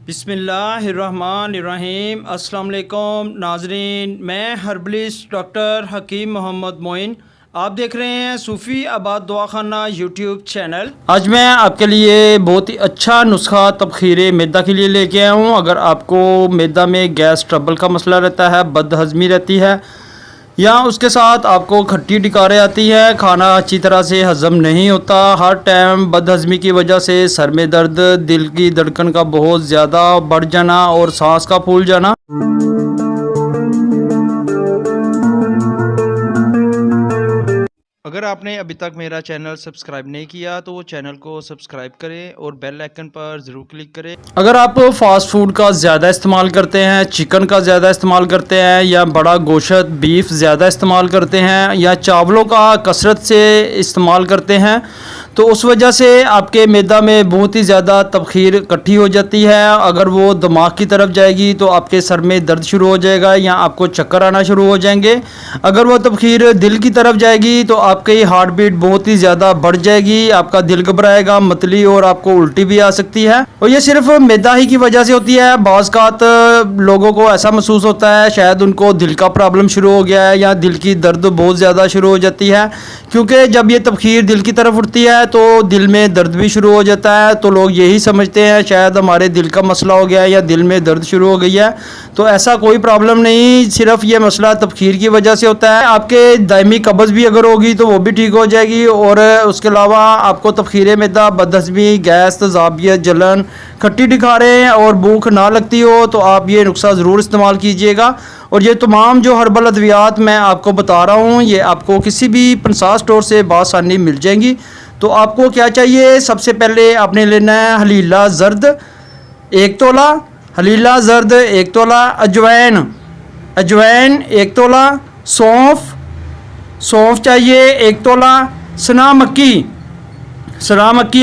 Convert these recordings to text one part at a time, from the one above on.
बिस्मिल्लाहिर्रहमानिर्रहीम। अस्सलाम वालेकुम नाजरीन, मैं हर्बलिस्ट डॉक्टर हकीम मोहम्मद मोइन। आप देख रहे हैं सूफ़ी आबाद दवाखाना यूट्यूब चैनल। आज मैं आपके लिए बहुत ही अच्छा नुस्खा तबखीर मैदा के लिए लेके आया हूँ। अगर आपको मैदा में गैस ट्रबल का मसला रहता है, बदहज़मी रहती है या उसके साथ आपको खट्टी डिकारें आती है, खाना अच्छी तरह से हज़म नहीं होता, हर टाइम बदहज़मी की वजह से सर में दर्द, दिल की धड़कन का बहुत ज़्यादा बढ़ जाना और सांस का फूल जाना। अगर आपने अभी तक मेरा चैनल सब्सक्राइब नहीं किया तो वो चैनल को सब्सक्राइब करें और बेल आइकन पर ज़रूर क्लिक करें। अगर आप फास्ट फूड का ज़्यादा इस्तेमाल करते हैं, चिकन का ज़्यादा इस्तेमाल करते हैं या बड़ा गोश्त बीफ ज़्यादा इस्तेमाल करते हैं या चावलों का कसरत से इस्तेमाल करते हैं तो उस वजह से आपके मैदा में बहुत ही ज़्यादा तबखीर इकट्ठी हो जाती है। अगर वो दिमाग की तरफ जाएगी तो आपके सर में दर्द शुरू हो जाएगा या आपको चक्कर आना शुरू हो जाएंगे। अगर वो तबखीर दिल की तरफ जाएगी तो आपकी हार्ट बीट बहुत ही ज़्यादा बढ़ जाएगी, आपका दिल घबराएगा, मतली और आपको उल्टी भी आ सकती है। और ये सिर्फ मैदा ही की वजह से होती है। बाज़ लोगों को ऐसा महसूस होता है शायद उनको दिल का प्रॉब्लम शुरू हो गया है या दिल की दर्द बहुत ज़्यादा शुरू हो जाती है, क्योंकि जब ये तबखीर दिल की तरफ उठती है तो दिल में दर्द भी शुरू हो जाता है। तो लोग यही समझते हैं शायद हमारे दिल का मसला हो गया है या दिल में दर्द शुरू हो गई है। तो ऐसा कोई प्रॉब्लम नहीं, सिर्फ ये मसला तबखीर की वजह से होता है। आपके दायमी कब्ज़ भी अगर होगी तो वो भी ठीक हो जाएगी। और उसके अलावा आपको तबखीर मैदा, बदहज़मी, गैस, तेज़ाबियत, जलन, खट्टी डिकारें और भूख ना लगती हो तो आप ये नुस्खा ज़रूर इस्तेमाल कीजिएगा। और ये तमाम जो हर्बल अद्वियात मैं आपको बता रहा हूँ ये आपको किसी भी पंसार स्टोर से बआसानी मिल जाएंगी। तो आपको क्या चाहिए, सबसे पहले आपने लेना है हलीला ज़र्द 1 तोला, हलीला ज़र्द 1 तोला, अजवैन 1 तोला, सौंफ चाहिए 1 तोला, सना मक्की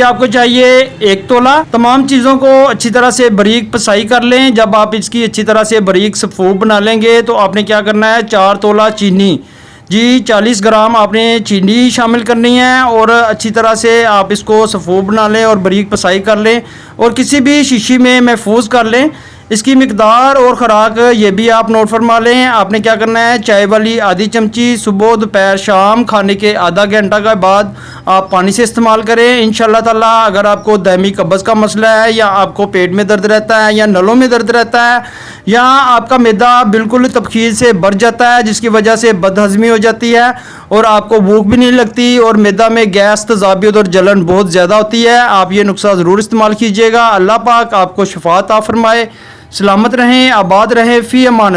आपको चाहिए 1 तोला। तमाम चीज़ों को अच्छी तरह से बारीक पिसाई कर लें। जब आप इसकी अच्छी तरह से बारीक सफ़ूफ बना लेंगे तो आपने क्या करना है, 4 तोला चीनी जी 40 ग्राम आपने चीनी शामिल करनी है और अच्छी तरह से आप इसको सफ़ूफ बना लें और बारीक पिसाई कर लें और किसी भी शीशी में महफूज कर लें। इसकी मिकदार और ख़ुराक ये भी आप नोट फरमा लें। आपने क्या करना है, चाय वाली आधी चमची सुबह, दोपहर, शाम, खाने के आधा घंटा के बाद आप पानी से इस्तेमाल करें इंशाअल्लाह ताला। अगर आपको दायमी कब्ज़ का मसला है या आपको पेट में दर्द रहता है या नलों में दर्द रहता है या आपका मैदा बिल्कुल तबखीर से बढ़ जाता है जिसकी वजह से बदहज़मी हो जाती है और आपको भूख भी नहीं लगती और मैदा में गैस, तेज़ाबियत और जलन बहुत ज़्यादा होती है, आप ये नुस्खा ज़रूर इस्तेमाल कीजिएगा। अल्लाह पाक आपको शिफा अता फरमाए। सलामत रहें, आबाद रहें, फ़ी अमान।